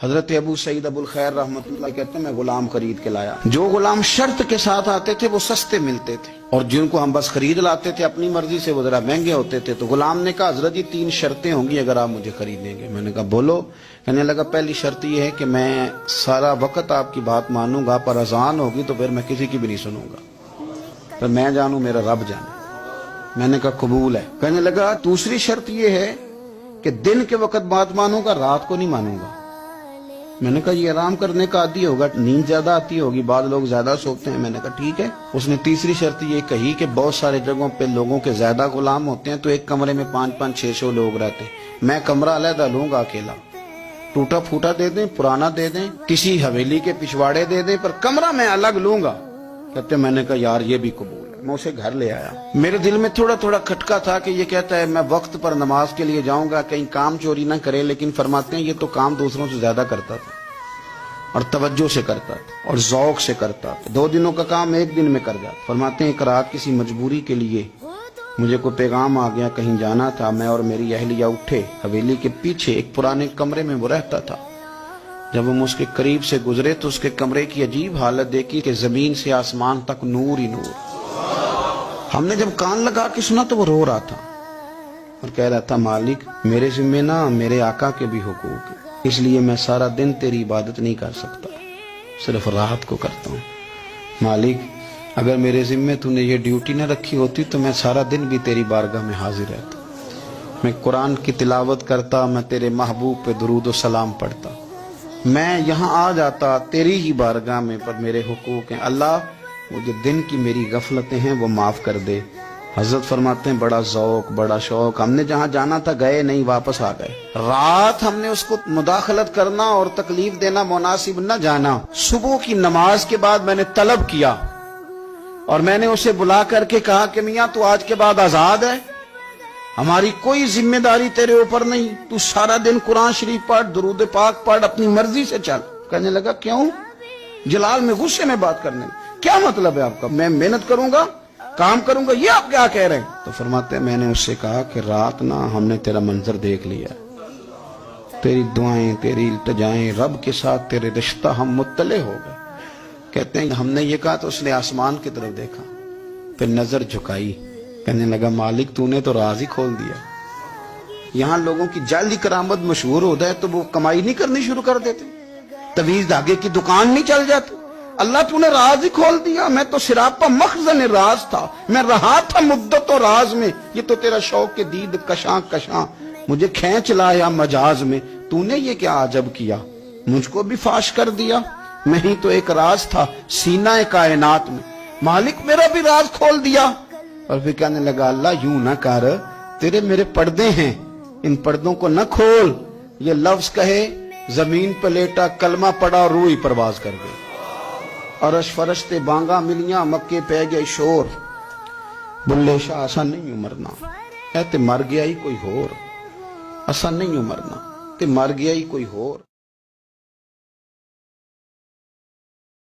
حضرت ابو سعید ابو الخیر رحمۃ اللہ کہتے ہیں میں غلام خرید کے لایا. جو غلام شرط کے ساتھ آتے تھے وہ سستے ملتے تھے، اور جن کو ہم بس خرید لاتے تھے اپنی مرضی سے وہ ذرا مہنگے ہوتے تھے. تو غلام نے کہا حضرت جی 3 شرطیں ہوں گی اگر آپ مجھے خریدیں گے. میں نے کہا بولو. کہنے لگا پہلی شرط یہ ہے کہ میں سارا وقت آپ کی بات مانوں گا، پر اذان ہوگی تو پھر میں کسی کی بھی نہیں سنوں گا، پھر میں جانوں میرا رب جانے. میں نے کہا قبول ہے. کہنے لگا دوسری شرط یہ ہے کہ دن کے وقت بات مانوں گا، رات کو نہیں مانوں گا. میں نے کہا یہ آرام کرنے کا عادی ہوگا، نیند زیادہ آتی ہوگی، بعض لوگ زیادہ سوتے ہیں. میں نے کہا ٹھیک ہے. اس نے تیسری شرط یہ کہی کہ بہت سارے جگہوں پہ لوگوں کے زیادہ غلام ہوتے ہیں تو ایک کمرے میں 5-5 600 لوگ رہتے ہیں. میں کمرہ علیحدہ لوں گا اکیلا، ٹوٹا پھوٹا دے دیں، پرانا دے دیں، کسی حویلی کے پچھواڑے دے دیں، پر کمرہ میں الگ لوں گا. کہتے میں نے کہا یار یہ بھی قبول ہے. میں اسے گھر لے آیا. میرے دل میں تھوڑا تھوڑا کھٹکا تھا کہ یہ کہتا ہے میں وقت پر نماز کے لیے جاؤں گا، کہیں کام چوری نہ کرے، لیکن فرماتے ہیں یہ تو کام دوسروں سے زیادہ کرتا تھا اور توجہ سے کرتا تھا اور ذوق سے کرتا تھا. 2 دنوں کا کام 1 دن میں کر جاتا. فرماتے ہیں ایک رات کسی مجبوری کے لیے مجھے کوئی پیغام آ گیا، کہیں جانا تھا. میں اور میری اہلیہ اٹھے، حویلی کے پیچھے ایک پرانے کمرے میں وہ رہتا تھا. جب ہم اس کے قریب سے گزرے تو اس کے کمرے کی عجیب حالت دیکھی کہ زمین سے آسمان تک نور ہی نور. ہم نے جب کان لگا کے سنا تو وہ رو رہا تھا اور کہہ رہا تھا مالک میرے ذمہ نہ میرے آقا کے بھی حقوق ہیں، اس لیے میں سارا دن تیری عبادت نہیں کر سکتا، صرف رات کو کرتا ہوں. مالک اگر میرے ذمہ تو نے یہ ڈیوٹی نہ رکھی ہوتی تو میں سارا دن بھی تیری بارگاہ میں حاضر رہتا، میں قرآن کی تلاوت کرتا، میں تیرے محبوب پہ درود و سلام پڑھتا، میں یہاں آ جاتا تیری ہی بارگاہ میں، پر میرے حقوق ہیں. اللہ وہ جو دن کی میری غفلتیں ہیں وہ معاف کر دے. حضرت فرماتے ہیں بڑا ذوق بڑا شوق، ہم نے جہاں جانا تھا گئے نہیں، واپس آ گئے. رات ہم نے اس کو مداخلت کرنا اور تکلیف دینا مناسب نہ جانا. صبح کی نماز کے بعد میں نے طلب کیا اور میں نے اسے بلا کر کے کہا کہ میاں تو آج کے بعد آزاد ہے، ہماری کوئی ذمہ داری تیرے اوپر نہیں، تو سارا دن قرآن شریف پڑھ، درود پاک پڑھ، اپنی مرضی سے چل. کہنے لگا کیوں؟ جلال میں غصے میں بات کرنے. کیا مطلب ہے آپ کا؟ میں محنت کروں گا، کام کروں گا، یہ آپ کیا کہہ رہے ہیں؟ تو فرماتے ہیں میں نے اس سے کہا کہ رات نہ ہم نے تیرا منظر دیکھ لیا، تیری دعائیں تیری التجائیں، رب کے ساتھ تیرے رشتہ ہم مطلع ہو گئے. کہتے ہیں ہم نے یہ کہا تو اس نے آسمان کی طرف دیکھا، پھر نظر جھکائی. کہنے لگا مالک تو نے تو راز ہی کھول دیا. یہاں لوگوں کی جعلی کرامت مشہور ہوتا ہے تو وہ کمائی نہیں کرنی شروع کر دیتے، تویز دھاگے کی دکان نہیں چل جاتی. اللہ تو نے راز ہی کھول دیا. میں تو سراپا مخزن راز تھا، میں رہا تھا مدت و راز میں، یہ تو تیرا شوق کے دید کشاں کشاں مجھے کھینچ لایا مجاز میں. تو نے یہ کیا عجب کیا، مجھ کو بھی فاش کر دیا. میں ہی تو ایک راز تھا سینہ کائنات میں، مالک میرا بھی راز کھول دیا. اور پھر کہنے لگا اللہ یوں نہ کر، تیرے میرے پردے ہیں، ان پردوں کو نہ کھول. یہ لفظ کہے زمین پہ لیٹا، کلمہ پڑا اور روح ہی پرواز کر گئی. عرش فرشتے بانگا ملیاں، مکے پہ گئے شور. بلے شاہ ایسا نہیں مرنا، اے تے مر گیا ہی کوئی ہور، ایسا نہیں مرنا تے مر گیا ہی کوئی ہور.